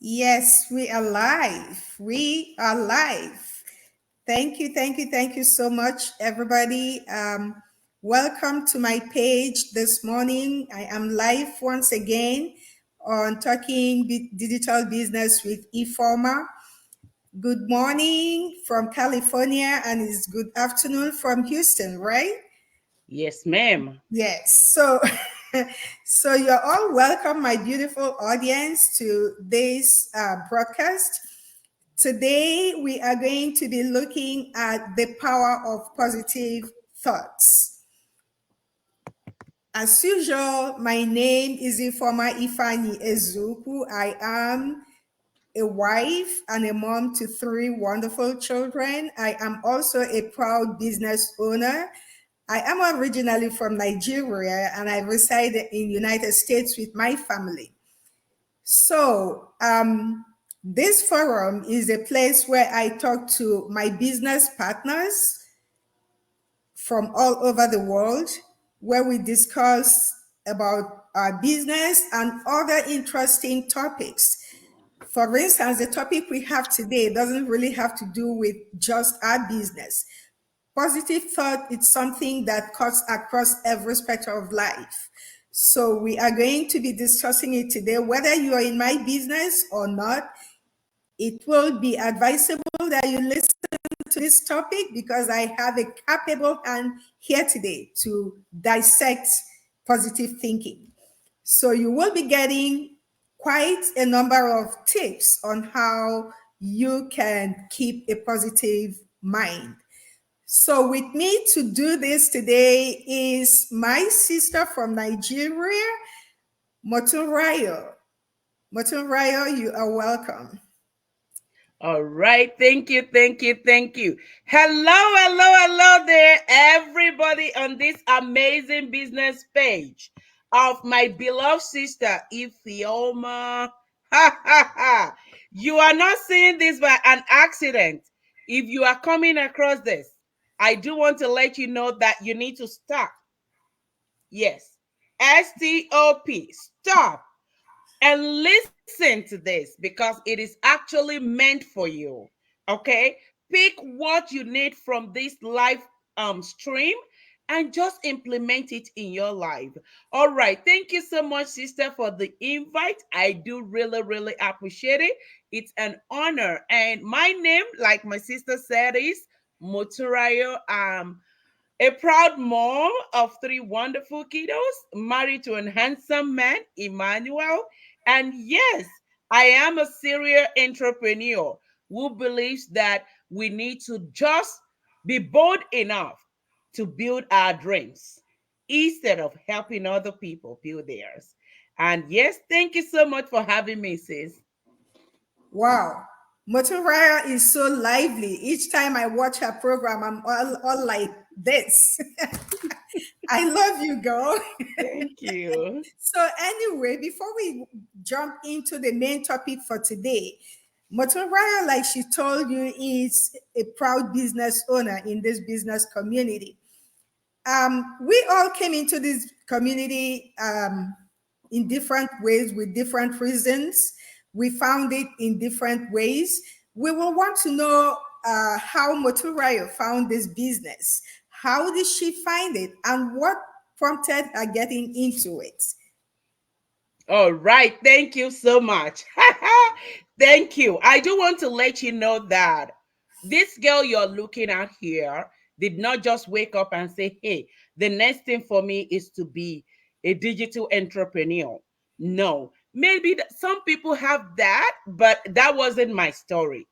Yes, we are live. We are live. Thank you so much, everybody. Welcome to my page this morning. I am live once again on Talking Digital Business with eFormer. Good morning from California, and it's good afternoon from Houston, right? Yes, ma'am. Yes. So, so you're all welcome, my beautiful audience, to this broadcast. Today, we are going to be looking at the power of positive thoughts. As usual, my name is Ifeoma Ifani Ezuku. I am a wife and a mom to three wonderful children. I am also a proud business owner. I am originally from Nigeria and I reside in United States with my family. So, this forum is a place where I talk to my business partners from all over the world, where we discuss about our business and other interesting topics. For instance, the topic we have today doesn't really have to do with just our business. Positive thought is something that cuts across every spectrum of life. So we are going to be discussing it today. Whether you are in my business or not, it will be advisable that you listen to this topic because I have a capable hand here today to dissect positive thinking. So you will be getting quite a number of tips on how you can keep a positive mind. So with me to do this today is my sister from Nigeria, Motunrayo. Motunrayo, you are welcome. All right. Thank you. Hello there, everybody on this amazing business page of my beloved sister, Ifeoma. Ha ha ha. You are not seeing this by an accident. If you are coming across this, I do want to let you know that you need to stop. Yes. STOP. Stop and listen to this because it is actually meant for you. Okay, pick what you need from this live stream and just implement it in your life. All right, thank you so much, sister, for the invite. I do really appreciate it. It's an honor. And my name, like my sister said, is Moturayo. A proud mom of three wonderful kiddos, married to a handsome man, Emmanuel. And yes, I am a serial entrepreneur who believes that we need to just be bold enough to build our dreams instead of helping other people build theirs. And yes, thank you so much for having me, sis. Wow. Motunrayo is so lively. Each time I watch her program, I'm all like this. I love you, girl. Thank you. So anyway, before we jump into the main topic for today, Motoraya, like she told you, is a proud business owner in this business community. We all came into this community in different ways with different reasons. We found it in different ways. We will want to know how Motoraya found this business. How did she find it, and what prompted her getting into it? All right. Thank you so much. Thank you. I do want to let you know that this girl you're looking at here did not just wake up and say, hey, the next thing for me is to be a digital entrepreneur. No, maybe some people have that, but that wasn't my story.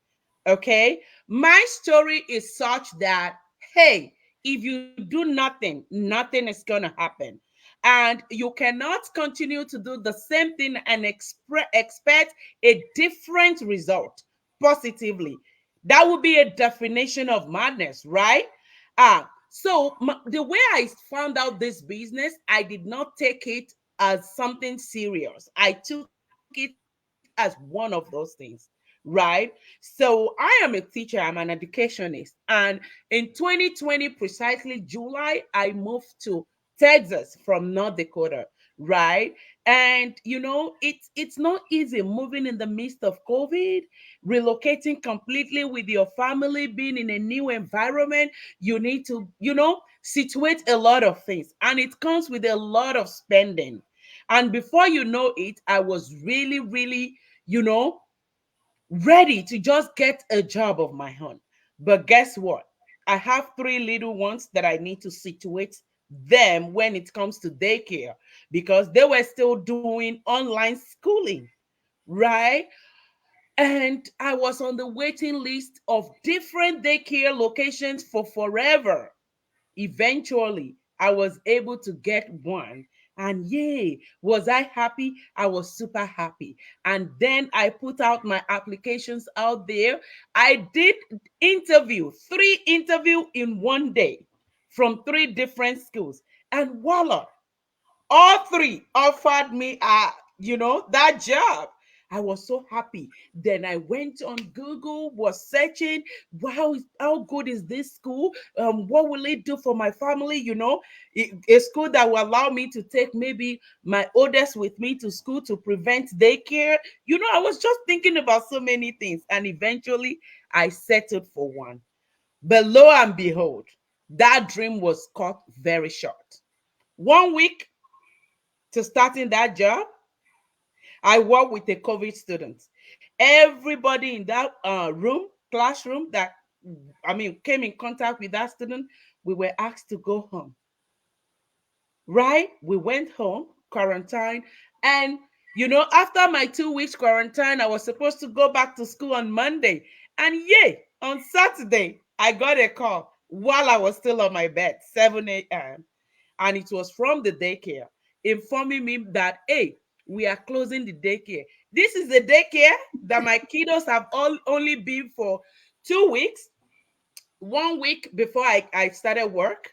Okay. My story is such that, hey, if you do nothing, nothing is going to happen, and you cannot continue to do the same thing and expect a different result positively. That would be a definition of madness, right? So the way I found out this business, I did not take it as something serious. I took it as one of those things, right? So I am a teacher, I'm an educationist, and in 2020, precisely July, I moved to Texas from North Dakota, right? And it's not easy moving in the midst of COVID, relocating completely with your family, being in a new environment. You need to situate a lot of things, and it comes with a lot of spending. And before you know it, I was really, really, you know ready to just get a job of my own. But guess what? I have three little ones that I need to situate them when it comes to daycare, because they were still doing online schooling, right? And I was on the waiting list of different daycare locations for forever. Eventually, I was able to get one. And yay, was I happy? I was super happy. And then I put out my applications out there. I did three interview in one day from three different schools. And voila, all three offered me that job. I was so happy. Then I went on Google, was searching, wow, how good is this school? What will it do for my family? A school that will allow me to take maybe my oldest with me to school to prevent daycare. I was just thinking about so many things, and eventually I settled for one. But lo and behold, that dream was cut very short. 1 week to starting that job, I work with a COVID student. Everybody in that classroom that came in contact with that student, we were asked to go home. Right? We went home, quarantine, and after my 2 weeks quarantine, I was supposed to go back to school on Monday. And yay, on Saturday, I got a call while I was still on my bed, 7 a.m. And it was from the daycare informing me that, hey, we are closing the daycare. This is the daycare that my kiddos have only been for 2 weeks. 1 week before I started work,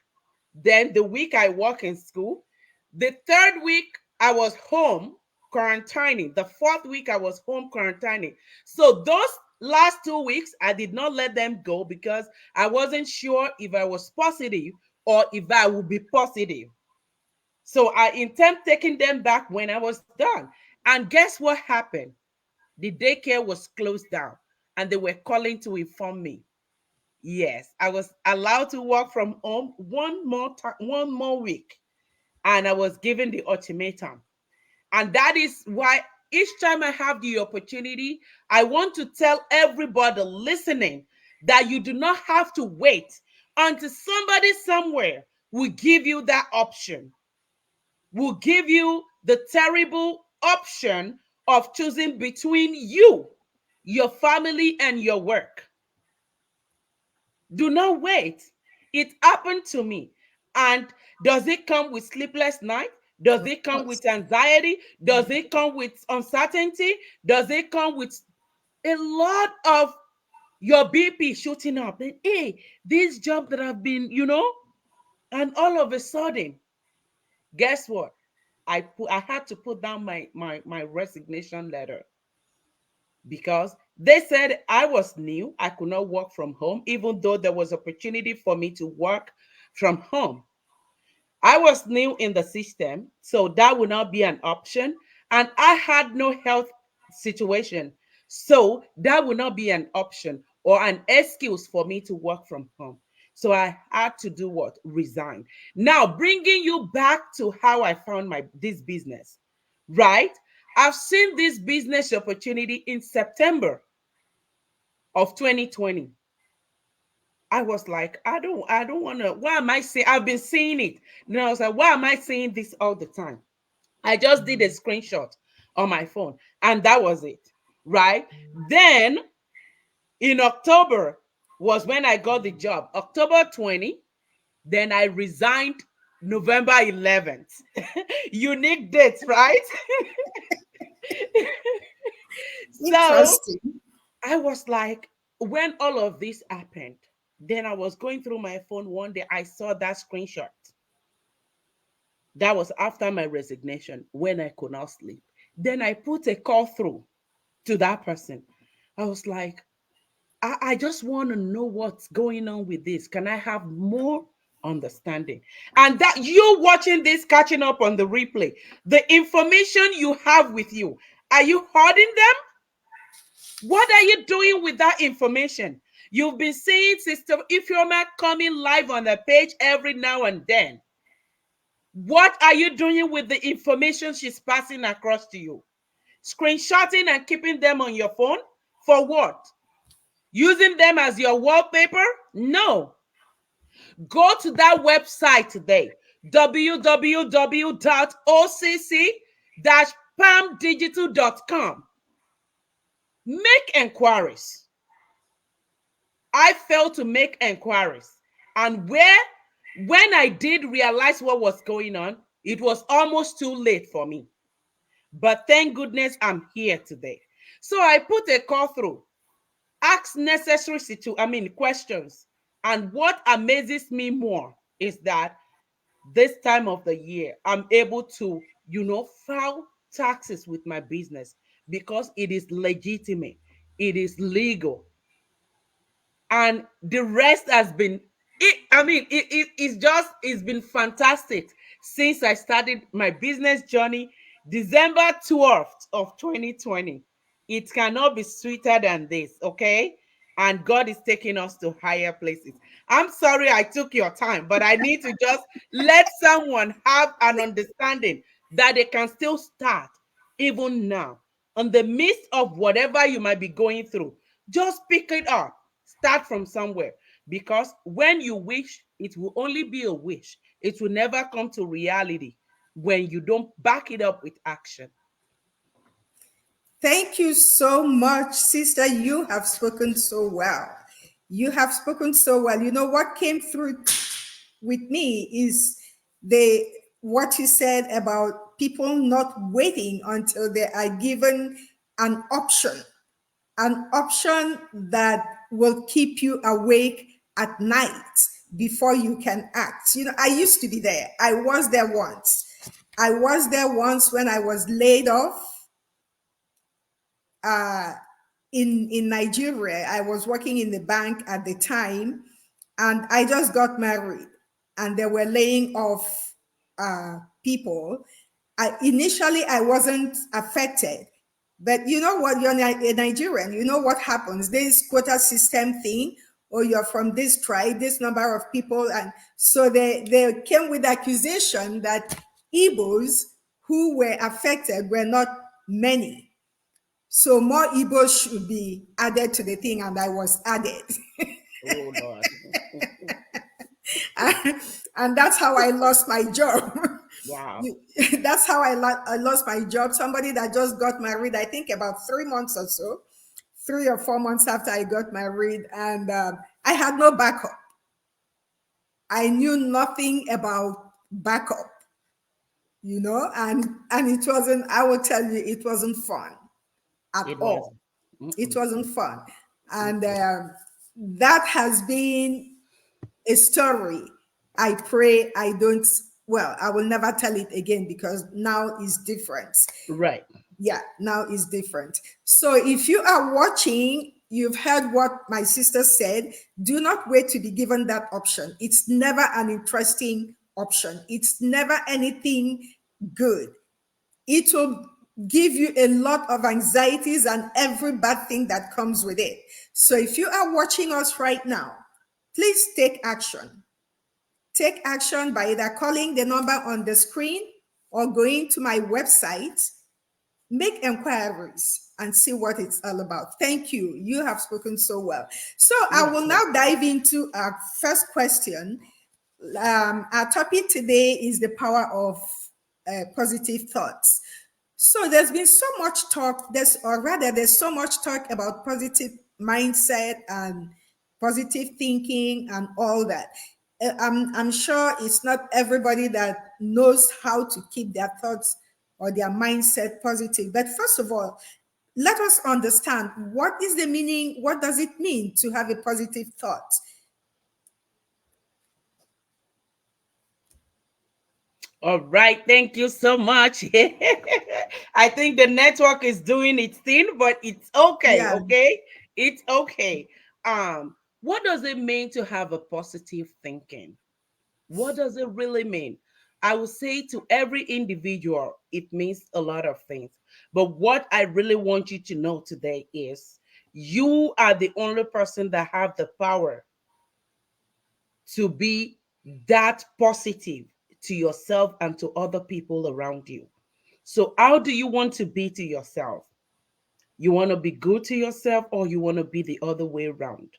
then the week I work in school. The third week I was home quarantining. The fourth week I was home quarantining. So those last 2 weeks, I did not let them go because I wasn't sure if I was positive or if I would be positive. So I intend taking them back when I was done. And guess what happened? The daycare was closed down and they were calling to inform me. Yes, I was allowed to work from home one more time, 1 more week, and I was given the ultimatum. And that is why each time I have the opportunity, I want to tell everybody listening that you do not have to wait until somebody somewhere will give you that option, will give you the terrible option of choosing between you, your family, and your work. Do not wait. It happened to me. And does it come with sleepless night? Does Of it come course. with anxiety? Does it come with uncertainty? Does it come with a lot of your BP shooting up? And hey, this job that I've been, and all of a sudden, guess what? I had to put down my resignation letter because they said I was new. I could not work from home, even though there was opportunity for me to work from home. I was new in the system, so that would not be an option. And I had no health situation, so that would not be an option or an excuse for me to work from home. So I had to do what? Resign. Now, bringing you back to how I found this business, right? I've seen this business opportunity in September of 2020. I was like, I don't want to. Why am I seeing? I've been seeing it. And I was like, why am I seeing this all the time? I just did a screenshot on my phone, and that was it. Right then, in October was when I got the job. October 20. Then I resigned November 11th. Unique dates, right? So Interesting. I was like, when all of this happened, then I was going through my phone one day. I saw that screenshot. That was after my resignation when I could not sleep. Then I put a call through to that person. I was like, I just want to know what's going on with this. Can I have more understanding. And that you watching this, catching up on the replay, the information you have with you, are you hoarding them? What are you doing with that information? You've been seeing Sister Ifeoma coming live on the page every now and then. What are you doing with the information she's passing across to you? Screenshotting and keeping them on your phone? For what? Using them as your wallpaper? No. Go to that website today, www.occ-palmdigital.com. Make enquiries. I failed to make enquiries. And when I did realize what was going on, it was almost too late for me. But thank goodness I'm here today. So I put a call through, ask necessary questions. And what amazes me more is that this time of the year, I'm able to, file taxes with my business because it is legitimate, it is legal. And the rest has been, it's been fantastic since I started my business journey, December 12th of 2020. It cannot be sweeter than this, okay? And God is taking us to higher places. I'm sorry I took your time, but I need to just let someone have an understanding that they can still start even now. In the midst of whatever you might be going through, just pick it up. Start from somewhere, because when you wish, it will only be a wish. It will never come to reality when you don't back it up with action. Thank you so much, sister. You have spoken so well. You have spoken so well. You know what came through with me is what you said about people not waiting until they are given an option that will keep you awake at night before you can act. You know, I used to be there. I was there once. When I was laid off in Nigeria. I was working in the bank at the time, and I just got married, and they were laying off people. Initially, I wasn't affected, but you know what? You're a Nigerian. You know what happens? This quota system thing, or you're from this tribe, this number of people, and so they came with accusation that Igbos who were affected were not many. So more Igbos should be added to the thing, and I was added. Oh, Lord. And that's how I lost my job. Wow. That's how I lost my job. Somebody that just got married, I think about 3 months or so, 3 or 4 months after I got married, and I had no backup. I knew nothing about backup, and it wasn't, I will tell you, it wasn't fun at all. It wasn't fun. And that has been a story. I pray I will never tell it again, because now is different. Right. Yeah, now is different. So if you are watching, you've heard what my sister said. Do not wait to be given that option. It's never an interesting option. It's never anything good. It will give you a lot of anxieties and every bad thing that comes with it. So if you are watching us right now, please take action. Take action by either calling the number on the screen or going to my website. Make inquiries and see what it's all about. Thank you. You have spoken so well. So I will now dive into our first question. Our topic today is the power of positive thoughts. So there's been so much talk, there's so much talk about positive mindset and positive thinking and all that. I'm sure it's not everybody that knows how to keep their thoughts or their mindset positive. But first of all, let us understand, what is the meaning, what does it mean to have a positive thought? All right, thank you so much. I think the network is doing its thing, but it's okay. Yeah. Okay, it's okay. What does it mean to have a positive thinking? What does it really mean? I will say to every individual, it means a lot of things. But what I really want you to know today is you are the only person that have the power to be that positive to yourself and to other people around you. So, how do you want to be to yourself? You want to be good to yourself, or you want to be the other way around?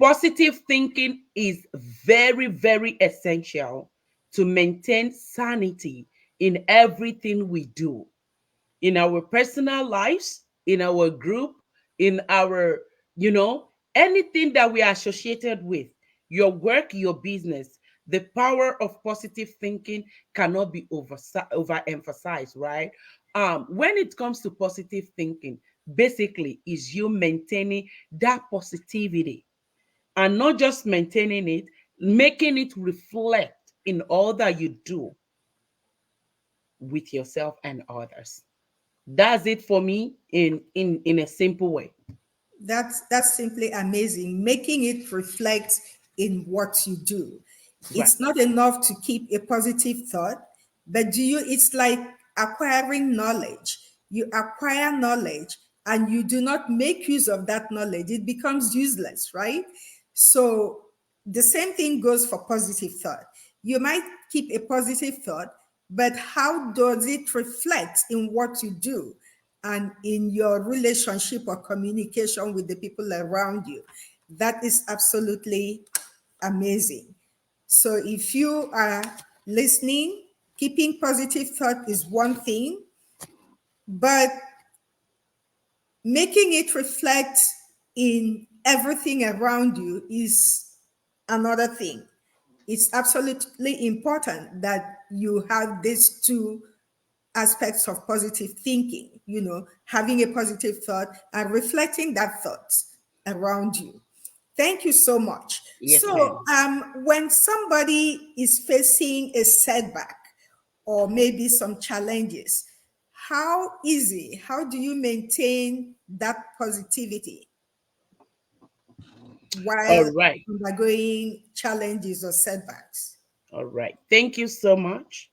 Positive thinking is very, very essential to maintain sanity in everything we do, in our personal lives, in our group, in our, anything that we are associated with, your work, your business. The power of positive thinking cannot be overemphasized, right? When it comes to positive thinking, basically is you maintaining that positivity, and not just maintaining it, making it reflect in all that you do with yourself and others. That's it for me in a simple way. That's simply amazing. Making it reflect in what you do. Right. It's not enough to keep a positive thought, but it's like acquiring knowledge. You acquire knowledge and you do not make use of that knowledge, it becomes useless, right? So the same thing goes for positive thought. You might keep a positive thought, but how does it reflect in what you do and in your relationship or communication with the people around you? That is absolutely amazing. So if you are listening, keeping positive thought is one thing, but making it reflect in everything around you is another thing. It's absolutely important that you have these two aspects of positive thinking, having a positive thought and reflecting that thought around you. Thank you so much. Yes, So, ma'am. when somebody is facing a setback or maybe some challenges, how do you maintain that positivity All while right. undergoing challenges or setbacks? All right. Thank you so much.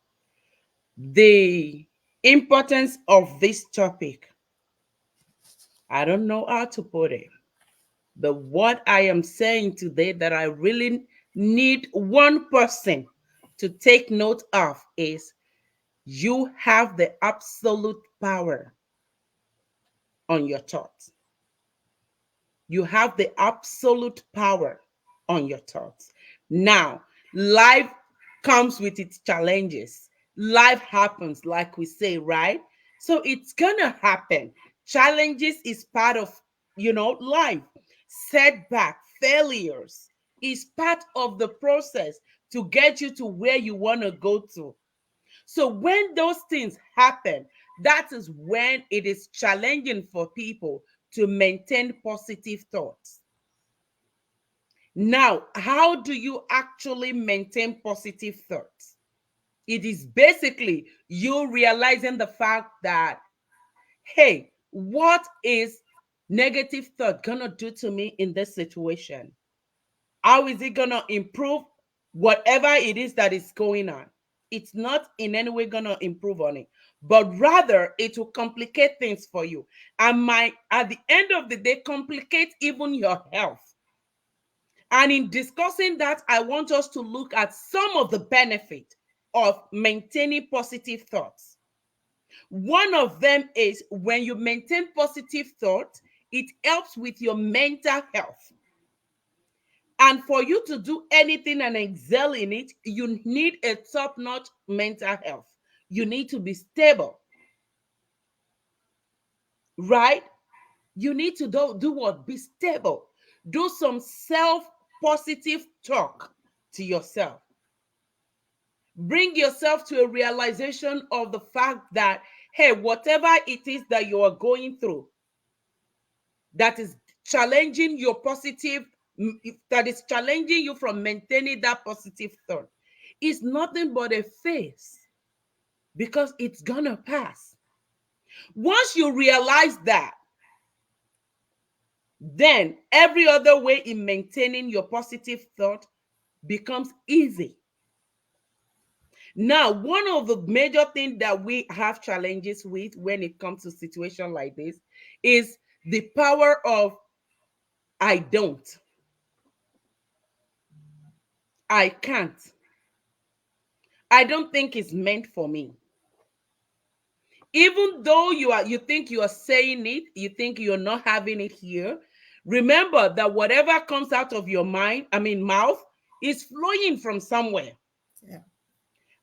The importance of this topic, I don't know how to put it, but what I am saying today that I really need one person to take note of is you have the absolute power on your thoughts. You have the absolute power on your thoughts. Now, life comes with its challenges. Life happens, like we say, right? So it's gonna happen. Challenges is part of, life. Setback, failures is part of the process to get you to where you want to go to. So when those things happen, that is when it is challenging for people to maintain positive thoughts. Now, how do you actually maintain positive thoughts? It is basically you realizing the fact that, hey, what is negative thought gonna do to me in this situation? How is it gonna improve whatever it is that is going on? It's not in any way gonna improve on it, but rather it will complicate things for you, and might at the end of the day complicate even your health. And in discussing that, I want us to look at some of the benefits of maintaining positive thoughts. One of them is when you maintain positive thoughts, it helps with your mental health. And for you to do anything and excel in it, you need a top notch mental health. You need to be stable, right? You need to do what? Be stable. Do some self positive talk to yourself. Bring yourself to a realization of the fact that, hey, whatever it is that you are going through that is challenging your positive, that is challenging you from maintaining that positive thought, is nothing but a phase, because it's gonna pass. Once you realize that, then every other way in maintaining your positive thought becomes easy. Now, one of the major things that we have challenges with when it comes to situation like this is the power of I don't, I can't, I don't think it's meant for me. Even though you think you are saying it, you think you're not having it here, remember that whatever comes out of your mouth is flowing from somewhere. Yeah.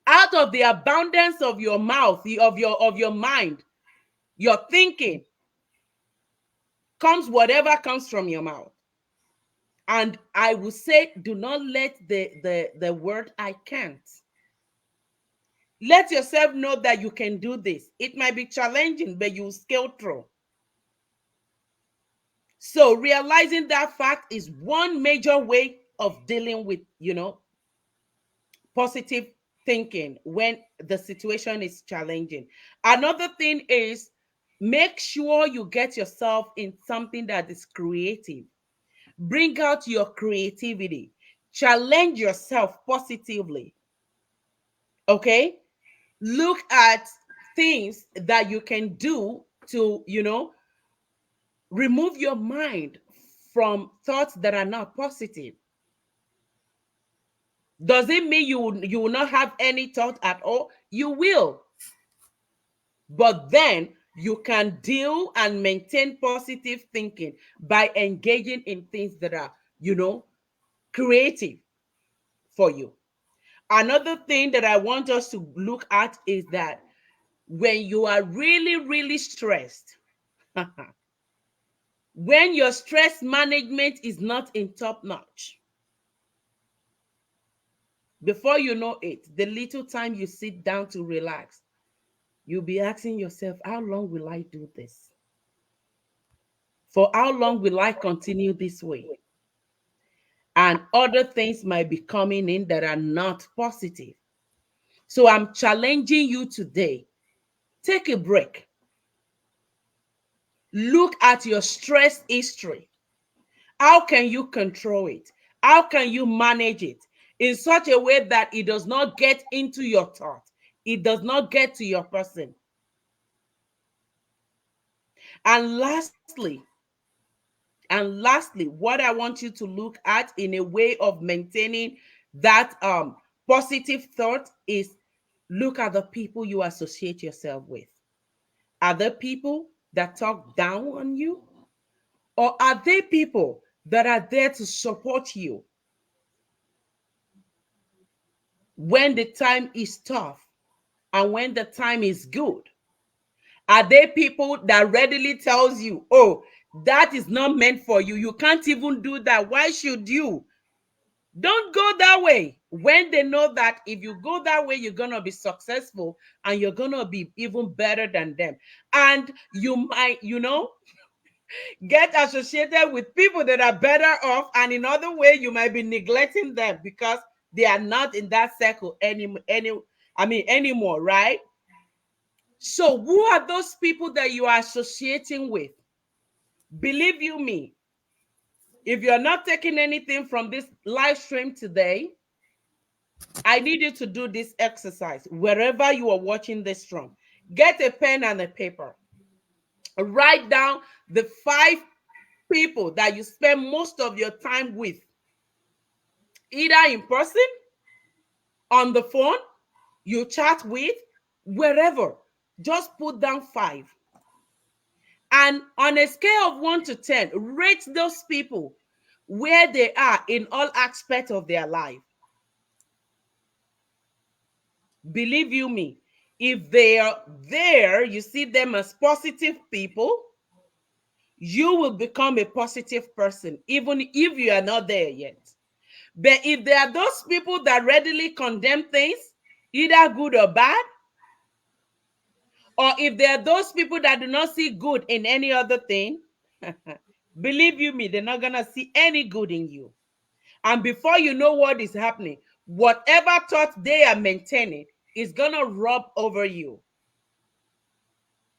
Out of the abundance of your mouth, of your mind, your thinking comes whatever comes from your mouth. And I will say, do not let the word I can't. Let yourself know that you can do this. It might be challenging, but you will scale through. So realizing that fact is one major way of dealing with, positive thinking when the situation is challenging. Another thing is make sure you get yourself in something that is creative. Bring out your creativity. Challenge yourself positively. Okay? Look at things that you can do to, remove your mind from thoughts that are not positive. Does it mean you will not have any thought at all? You will. But then you can deal and maintain positive thinking by engaging in things that are, creative for you. Another thing that I want us to look at is that when you are really, really stressed, when your stress management is not in top notch, before you know it, the little time you sit down to relax, you'll be asking yourself, how long will I do this? For how long will I continue this way? And other things might be coming in that are not positive. So I'm challenging you today. Take a break. Look at your stress history. How can you control it? How can you manage it in such a way that it does not get into your thought? It does not get to your person. And lastly, what I want you to look at in a way of maintaining that positive thought is look at the people you associate yourself with. Are there people that talk down on you? Or are they people that are there to support you when the time is tough and when the time is good? Are they people that readily tells you, oh, that is not meant for you? You can't even do that. Why should you? Don't go that way. When they know that if you go that way, you're going to be successful and you're going to be even better than them. And you might, get associated with people that are better off. And in other way, you might be neglecting them because they are not in that circle anymore, right? So who are those people that you are associating with? Believe you me, if you're not taking anything from this live stream today, I need you to do this exercise wherever you are watching this from. Get a pen and a paper. Write down the 5 people that you spend most of your time with, either in person, on the phone, you chat with, wherever. Just put down 5. And on a scale of 1 to 10, rate those people where they are in all aspects of their life. Believe you me, if they are there, you see them as positive people, you will become a positive person, even if you are not there yet. But if there are those people that readily condemn things, either good or bad, or if there are those people that do not see good in any other thing, believe you me, they're not going to see any good in you. And before you know what is happening, whatever thought they are maintaining is going to rub over you.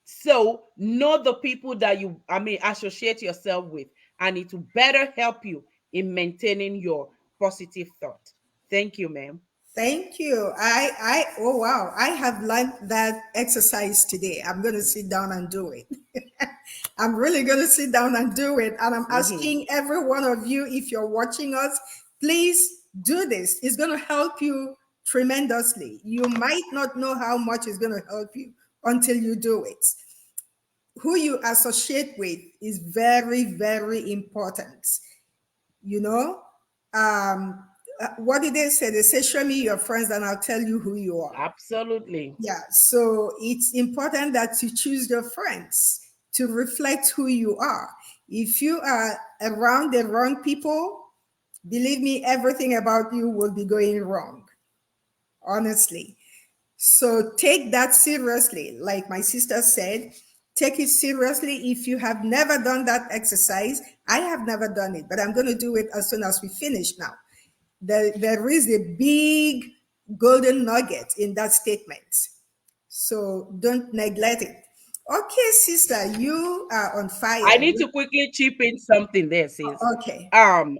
So know the people that you, associate yourself with, and it will better help you in maintaining your positive thought. Thank you, ma'am. Thank you. Oh wow, I have learned that exercise today. I'm going to sit down and do it. I'm really going to sit down and do it. And I'm Mhm. asking every one of you, if you're watching us, please do this. It's going to help you tremendously. You might not know how much it's going to help you until you do it. Who you associate with is very, very important. You know, what did they say? They say, show me your friends and I'll tell you who you are. Absolutely. Yeah, so it's important that you choose your friends to reflect who you are. If you are around the wrong people, believe me, everything about you will be going wrong, honestly. So take that seriously. Like my sister said, take it seriously. If you have never done that exercise, I have never done it, but I'm going to do it as soon as we finish now. There is a big golden nugget in that statement. So don't neglect it. Okay, sister, you are on I fire. need to quickly chip in something there, sis. Okay. Um,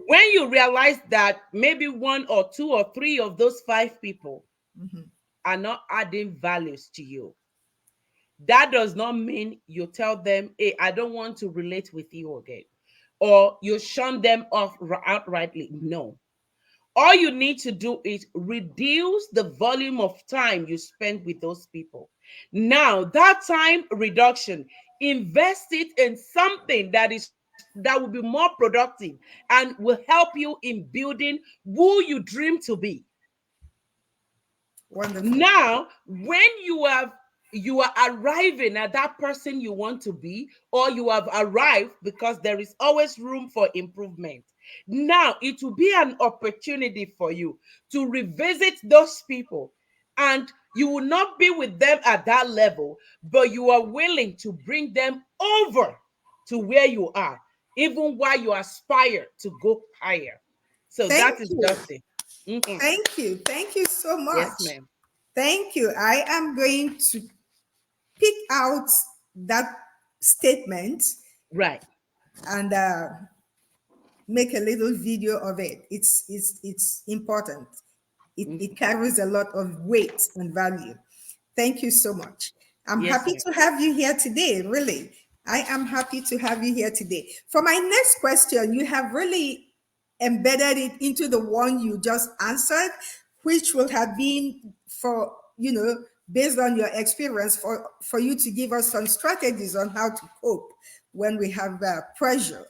when you realize that maybe one or two or three of those five people Mhm. are not adding values to you, that does not mean you tell them, hey, I don't want to relate with you again, or you shun them off outrightly. No. All you need to do is reduce the volume of time you spend with those people. Now, that time reduction, invest it in something that will be more productive and will help you in building who you dream to be. Wonderful. Now, when you are arriving at that person you want to be, or you have arrived, because there is always room for improvement. Now it will be an opportunity for you to revisit those people, and you will not be with them at that level, but you are willing to bring them over to where you are, even while you aspire to go higher. So Thank that is you. just it. Mhm. Thank you. Thank you so Yes, much. ma'am. Thank you. I am going to pick out that statement Right. and make a little video of it. It's important. It carries a lot of weight and value. Thank you so much. I'm Yes, happy ma'am. to have you here today, really. I am happy to have you here today. For my next question, you have really embedded it into the one you just answered, which will have been for, based on your experience, for you to give us some strategies on how to cope when we have pressure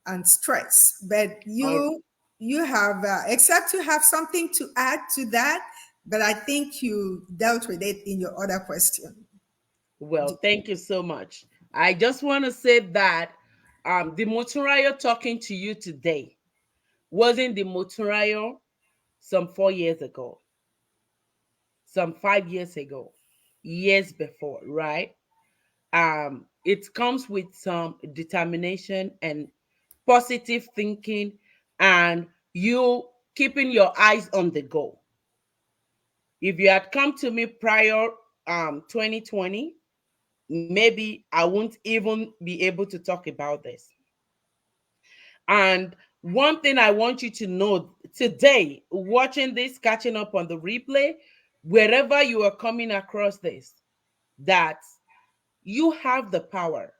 and stress. But All you have, except you have something to add to that, but I think you dealt with it in your other question. Well, thank you so much. I just want to say that the Moturayo talking to you today wasn't the Moturayo some 4 years ago, some 5 years ago, years before, right? It comes with some determination and positive thinking, and you keeping your eyes on the goal. If you had come to me prior 2020, maybe I won't even be able to talk about this. And one thing I want you to know today, watching this, catching up on the replay, wherever you are coming across this, that you have the power.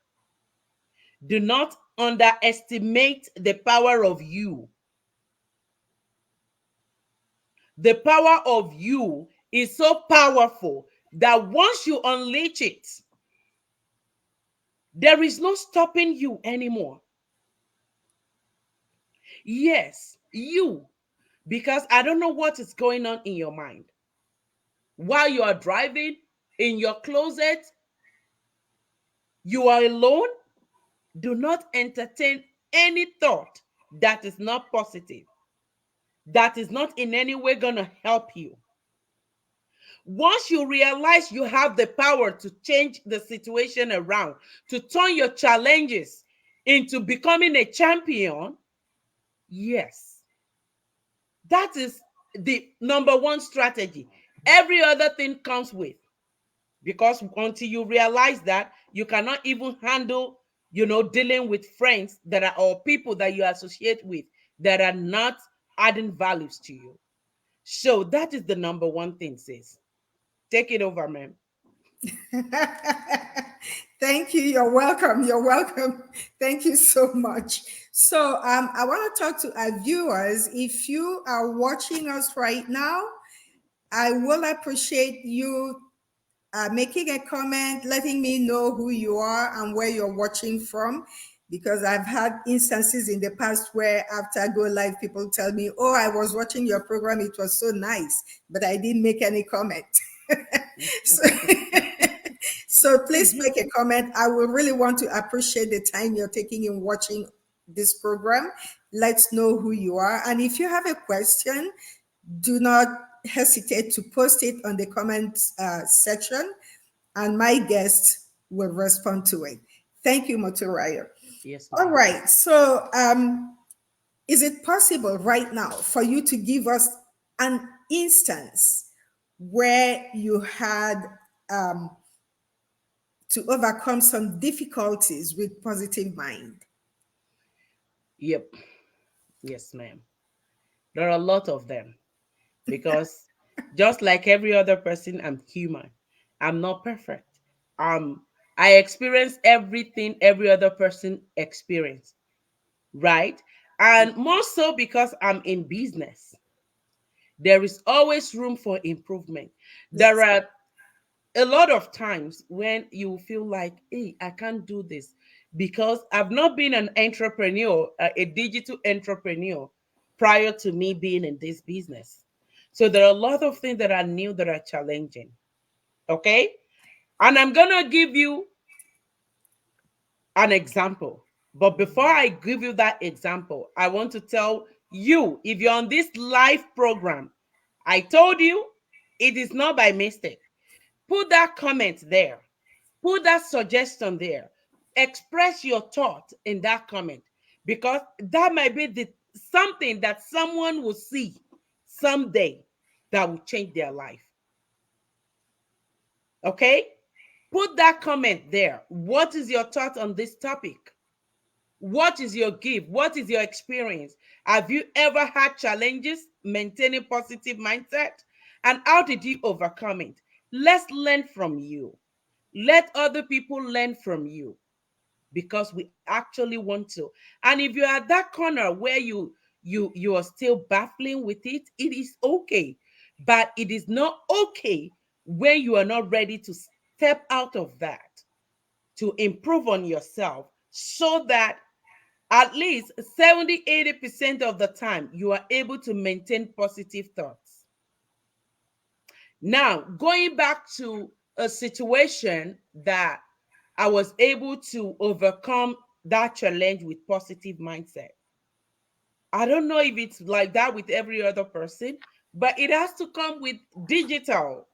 Do not underestimate the power of you. The power of you is so powerful that once you unleash it, there is no stopping you anymore. Yes, you. Because I don't know what is going on in your mind. While you are driving in your closet, you are alone, do not entertain any thought that is not positive, that is not in any way going to help you. Once you realize you have the power to change the situation around, to turn your challenges into becoming a champion, yes, that is the number one strategy. Every other thing comes with, because until you realize that, you cannot even handle, dealing with friends that are, or people that you associate with, that are not adding values to you. So that is the number one thing, sis. Take it over, ma'am. Thank you. You're welcome. You're welcome. Thank you so much. So, I want to talk to our viewers. If you are watching us right now, I will appreciate you making a comment, letting me know who you are and where you're watching from. Because I've had instances in the past where after I go live, people tell me, "Oh, I was watching your program, it was so nice," but I didn't make any comment. so, so please make a comment. I will really want to appreciate the time you're taking in watching this program. Let's know who you are. And if you have a question, do not hesitate to post it on the comments section, and my guest will respond to it. Thank you, Motoraya. Yes, All ma'am. right. So, is it possible right now for you to give us an instance where you had to overcome some difficulties with positive mind? Yep. Yes, ma'am. There are a lot of them because just like every other person, I'm human. I'm not perfect. Um, I experience everything every other person experience, right? And more so because I'm in business. There is always room for improvement. There Yes. are a lot of times when you feel like, hey, I can't do this because I've not been an entrepreneur, a digital entrepreneur prior to me being in this business. So there are a lot of things that are new that are challenging. Okay. And I'm going to give you an example. But before I give you that example, I want to tell you if you're on this live program, I told you it is not by mistake. Put that comment there. Put that suggestion there. Express your thought in that comment because that might be something that someone will see someday that will change their life. Okay? Put that comment there. What is your thought on this topic? What is your gift? What is your experience? Have you ever had challenges maintaining positive mindset? And how did you overcome it? Let's learn from you. Let other people learn from you because we actually want to. And if you're at that corner where you are still battling with it, it is okay. But it is not okay when you are not ready to step out of that to improve on yourself so that at least 70-80% of the time you are able to maintain positive thoughts. Now, going back to a situation that I was able to overcome that challenge with positive mindset. I don't know if it's like that with every other person, but it has to come with digital.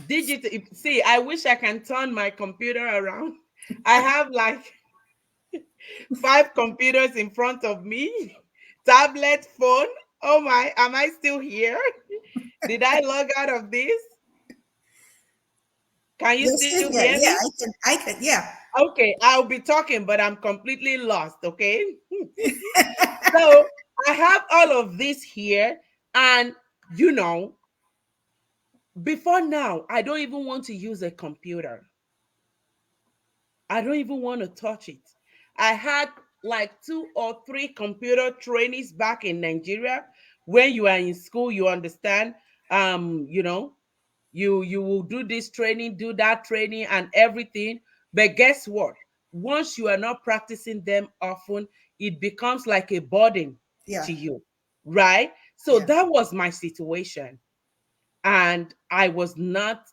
Digital. See, I wish I can turn my computer around. I have like 5 computers in front of me, tablet, phone. Oh my, am I still here? Did I log out of this? Can you You're still still hear here. Yeah, me? I can, yeah. Okay, I'll be talking, but I'm completely lost. Okay. So I have all of this here, and you know, before now, I don't even want to use a computer. I don't even want to touch it. I had like 2 or 3 computer trainees back in Nigeria. When you are in school, you understand. You know, you will do this training, do that training, and everything. But guess what? Once you are not practicing them often, it becomes like a burden Yeah, to you, right? So yeah. that was my situation, and I was not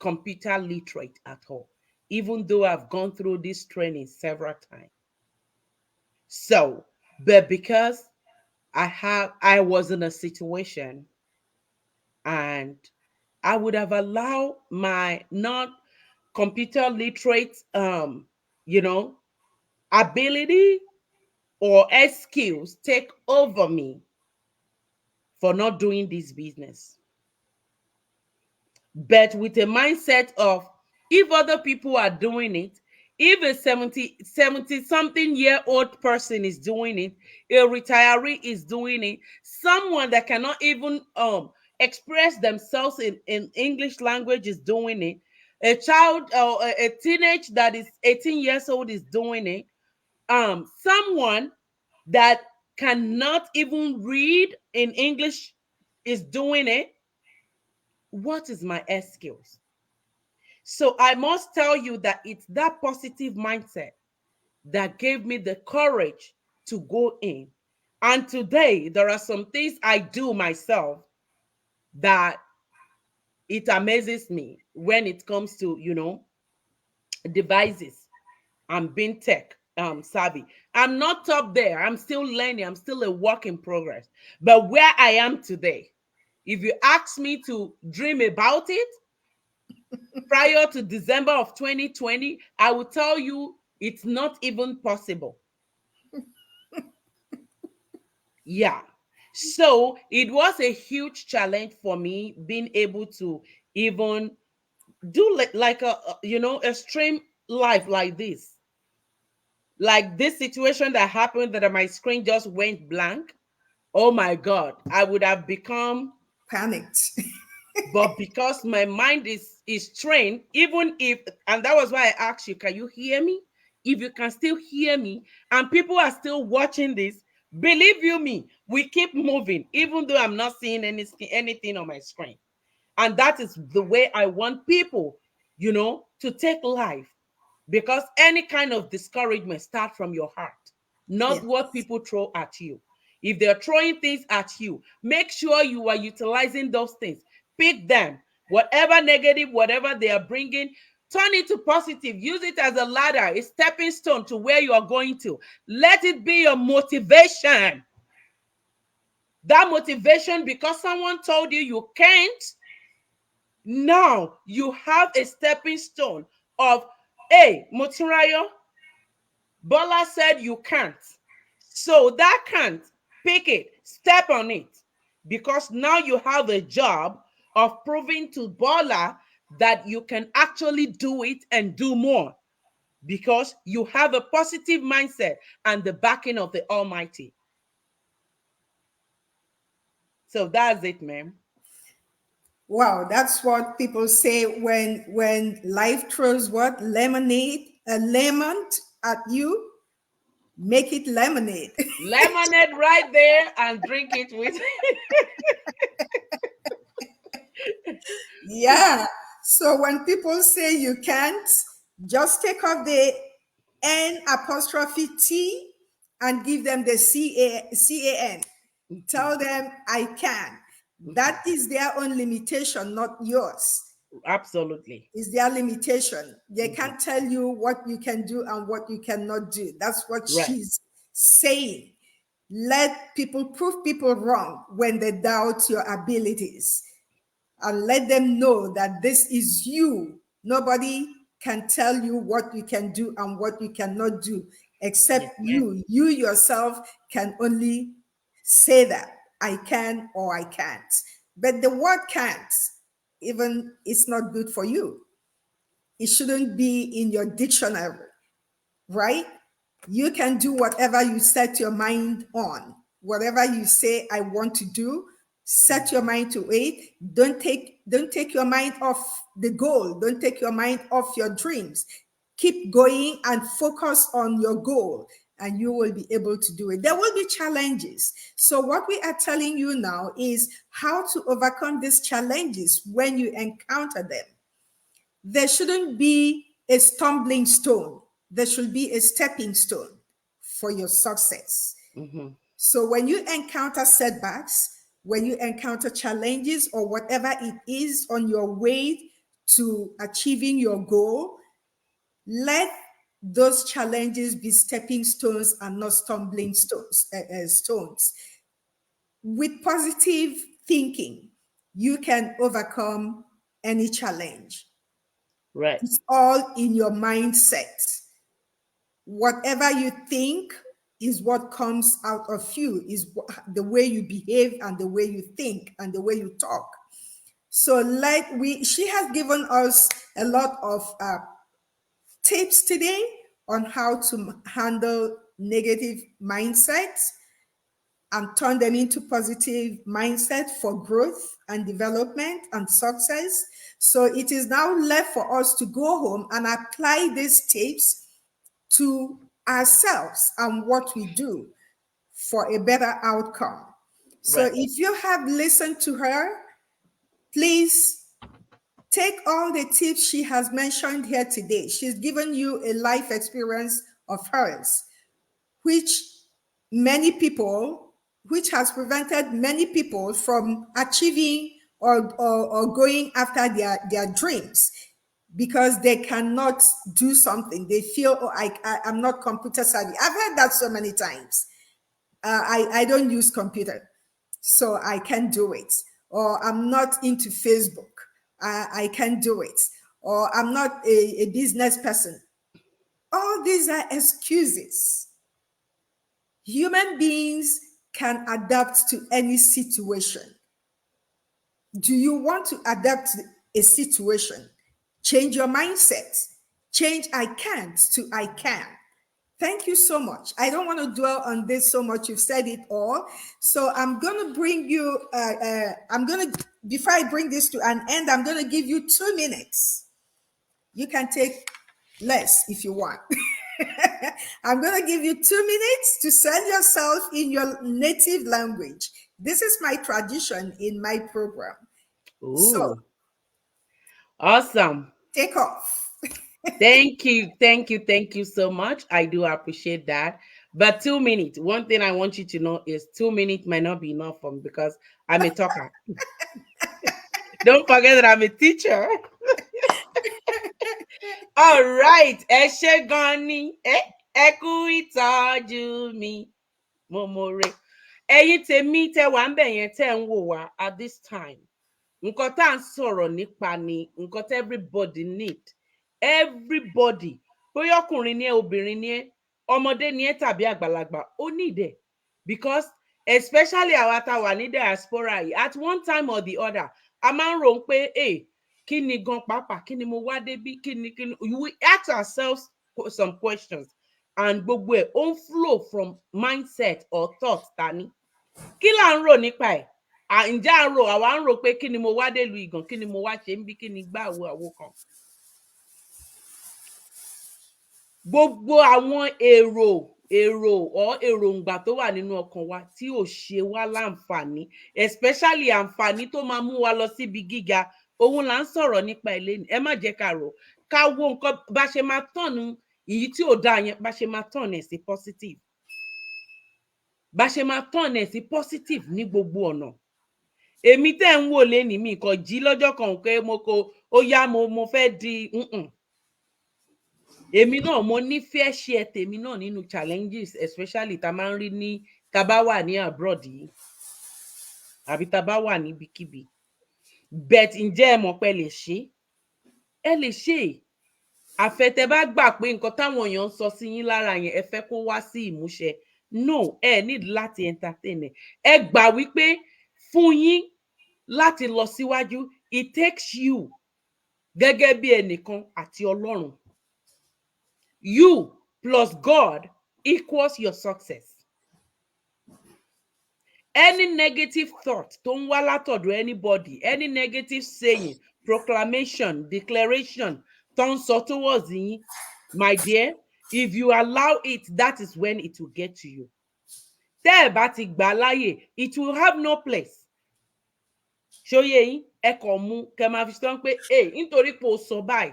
computer literate at all, even though I've gone through this training several times. So, but because I was in a situation and I would have allowed my not computer literate you know ability or skills take over me for not doing this business. But with a mindset of if other people are doing it, If a 70 something year old person is doing it, a retiree is doing it, someone that cannot even express themselves in English language is doing it, a child or a teenage that is 18 years old is doing it, someone that cannot even read in English is doing it. What is my excuse? So I must tell you that it's that positive mindset that gave me the courage to go in. And today, there are some things I do myself that it amazes me when it comes to, devices and being tech savvy. I'm not up there. I'm still learning. I'm still a work in progress. But where I am today, if you ask me to dream about it, prior to December of 2020, I will tell you it's not even possible. Yeah. So it was a huge challenge for me being able to even do like a stream live like this. Like this situation that happened that my screen just went blank. Oh my God, I would have become, Panicked. but because my mind is trained, even if, and that was why I asked you, can you hear me? If you can still hear me and people are still watching this, believe you me, we keep moving even though I'm not seeing anything on my screen. And that is the way I want people, to take life, because any kind of discouragement start from your heart, not Yes. what people throw at you. If they're throwing things at you, make sure you are utilizing those things. Pick them, whatever negative, whatever they are bringing, turn it to positive. Use it as a ladder, a stepping stone to where you are going to. Let it be your motivation. That motivation, because someone told you you can't, now you have a stepping stone of, hey, Moturayo, Bola said you can't. So that can't, pick it, step on it. Because now you have a job of proving to Bola that you can actually do it and do more. Because you have a positive mindset and the backing of the Almighty. So that's it, ma'am. Wow, that's what people say when life throws what? Lemonade, a lemon at you, make it lemonade. Lemonade right there and drink it with. Yeah. So when people say you can't, just take off the N apostrophe T and give them the CAN. Tell them I can. That is their own limitation, not yours. Absolutely. Is their limitation. They Mhm. can't tell you what you can do and what you cannot do. That's what Right. she's saying. Let people prove people wrong when they doubt your abilities, and let them know that this is you. Nobody can tell you what you can do and what you cannot do Yes, except ma'am. you. You yourself can only say that I can or I can't. But the word can't, even, it's not good for you. It shouldn't be in your dictionary, right? You can do whatever you set your mind on. Whatever you say I want to do, set your mind to it. Don't take your mind off the goal. Don't take your mind off your dreams. Keep going and focus on your goal, and you will be able to do it. There will be challenges. So what we are telling you now is how to overcome these challenges when you encounter them. There shouldn't be a stumbling stone. There should be a stepping stone for your success. Mhm. So when you encounter setbacks, when you encounter challenges or whatever it is on your way to achieving your goal, let those challenges be stepping stones and not stumbling stones. With positive thinking, you can overcome any challenge. Right. It's all in your mindset. Whatever you think is what comes out of you, is the way you behave and the way you think and the way you talk. So, she has given us a lot of tips today on how to handle negative mindsets and turn them into positive mindset for growth and development and success. So it is now left for us to go home and apply these tips to ourselves and what we do for a better outcome. So Right. if you have listened to her, please take all the tips she has mentioned here today. She's given you a life experience of hers, which many people, which has prevented many people from achieving or going after their dreams because they cannot do something. They feel, oh, I'm not computer savvy. I've heard that so many times. I don't use computer, so I can't do it. Or I'm not into Facebook. I can't do it. Or I'm not a business person. All these are excuses. Human beings can adapt to any situation. Do you want to adapt to a situation? Change your mindset. Change I can't to I can. Thank you so much. I don't want to dwell on this so much. You've said it all. So I'm going to bring you, before I bring this to an end, I'm going to give you 2 minutes. You can take less if you want. I'm going to give you 2 minutes to sell yourself in your native language. This is my tradition in my program. So Ooh, awesome. take off. Thank you. Thank you. Thank you so much. I do appreciate that. But 2 minutes, one thing I want you to know is 2 minutes might not be enough for me because I'm a talker. Don't forget that I'm a teacher. All right. Ẹ ṣé gan ni. Ẹ kú ìtọ́jú mi. Mo more. Ẹ̀yin tèmi tẹ́ wà ń bẹ̀ yẹn tẹ́ ń wò wá at this time. Nǹkan tá à ń sọ̀rọ̀ nípa ni nǹkan tí everybody need. Everybody. Bóyá ọkùnrin ni ẹ́, obìnrin ni ẹ́, ọmọdé ni ẹ́ tàbí àgbàlagbà, ó need ẹ̀. Because especially àwa tá wà ní diaspora yìí, at one time or the other, a máa ń rò ó pé, kí ni gan pàápàá, kí ni mo wá débí, kí ni. We ask ourselves some questions and gbogbo ẹ̀ ó ń flow from mindset or thought ta ni. Kí là ń rò nípa ẹ̀? Ǹjẹ́ àwa ń rò pé kí ni mo wá délùú ìgàn, kí ni mo wá ṣe ń bí, kí ni gbá àwo kan. Gbogbo àwọn èròǹgbà tó wà nínú ọkàn wa tí ò ṣe wá láǹfààní, especially àǹfààní tó máa mú wa lọ síbi gíga, òun là ń sọ̀rọ̀ nípa ẹ̀ lénìí. Ẹ má jẹ́ ká rò, ká wo nǹkan bá ṣe máa tọ̀nù èyí tí ò dáa yẹn, bá ṣe máa tọ̀nù ẹ̀ sí positive. Bá ṣe máa tọ̀nù ẹ̀ sí positive ní gbogbo ọ̀nà. Èmi tẹ́ ń wò lénìí mi kàn jí lọ́jọ́ kan pé ó yá mo fẹ́ di èmi náà mo ní fair share tèmi náà nínú challenges especially tá máa ń rí ní tá bá wà ní abroad yìí àbí tá bá wà níbikíbi. But ǹjẹ́ ẹ mọ̀ pé ẹ lè ṣe? Ẹ lè ṣe. Àfẹ́tẹ́ bá gbà pé nǹkan táwọn èèyàn ń sọ sí yín lára yẹn ẹ fẹ́ kó wá sí ìmúṣẹ. No, ẹ need láti entertain ẹ. Ẹ gbà wípé fún yín láti lọ síwájú, it takes you gẹ́gẹ́ bí ẹnìkan àti Ọlọ́run. You plus God equals your success. Any negative thought tó ń wá látọ̀dọ̀ anybody, any negative saying, proclamation, declaration tó ń sọ towards yín, my dear, if you allow it, that is when it will get to you. Tẹ́ ẹ bá ti gbà láyè, it will have no place. Ṣóyé yín, ẹ kàn mú kẹ́ máa fi sọ pé nítorí pé o sọ báyìí,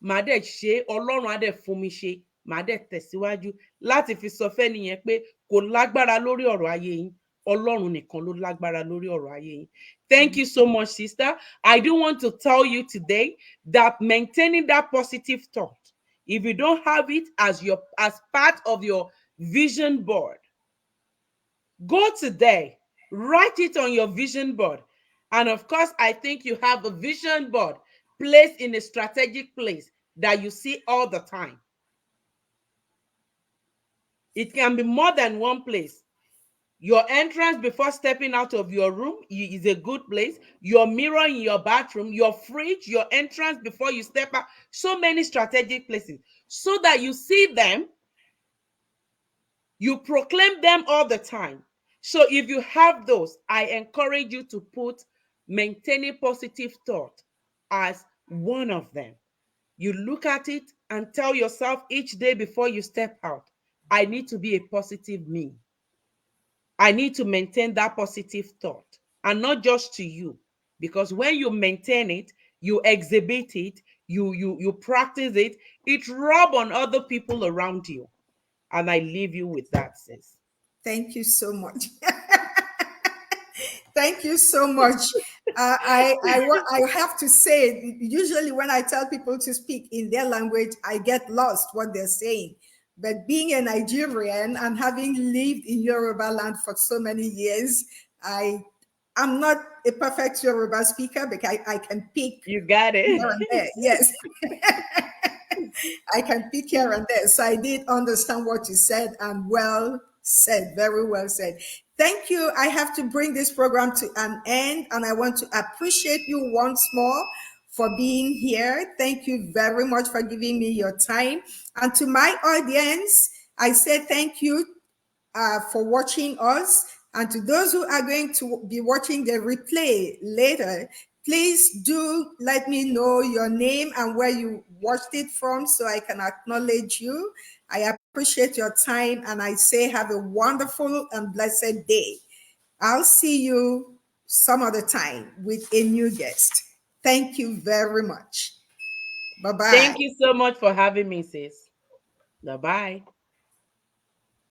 màá dẹ̀ ṣe, Ọlọ́run á dẹ̀ fún mi ṣe, màá dẹ̀ tẹ̀síwájú láti fi sọ fẹ́ nìyẹn pé kò lágbára lórí ọ̀rọ̀ ayé yín. Ọlọ́run nìkan ló lágbára lórí ọ̀rọ̀ ayé yín. Thank you so much, sister. I do want to tell you today that maintaining that positive thought, if you don't have it as part of your vision board, go today, write it on your vision board. And of course, I think you have a vision board placed in a strategic place that you see all the time. It can be more than one place. Your entrance before stepping out of your room is a good place. Your mirror in your bathroom, your fridge, your entrance before you step out. So many strategic places. so that you see them, you proclaim them all the time. So if you have those, I encourage you to put maintaining positive thought as one of them. You look at it and tell yourself each day before you step out, I need to be a positive me. I need to maintain that positive thought, and not just to you, because when you maintain it, you exhibit it, you practice it, it rub on other people around you. And I leave you with that, sis. Thank you so much. Thank you so much. I have to say, usually when I tell people to speak in their language, I get lost what they're saying. But being a Nigerian and having lived in Yoruba land for so many years, I'm not a perfect Yoruba speaker, but I can pick You got it. here and there. Yes. I can pick here and there. So I did understand what you said, and well said, very well said. Thank you. I have to bring this program to an end, and I want to appreciate you once more for being here. Thank you very much for giving me your time. And to my audience, I say thank you for watching us. And to those who are going to be watching the replay later, please do let me know your name and where you watched it from so I can acknowledge you. I appreciate your time, and I say have a wonderful and blessed day. I'll see you some other time with a new guest. Thank you very much. Bye-bye. Thank you so much for having me, sis. Bye-bye.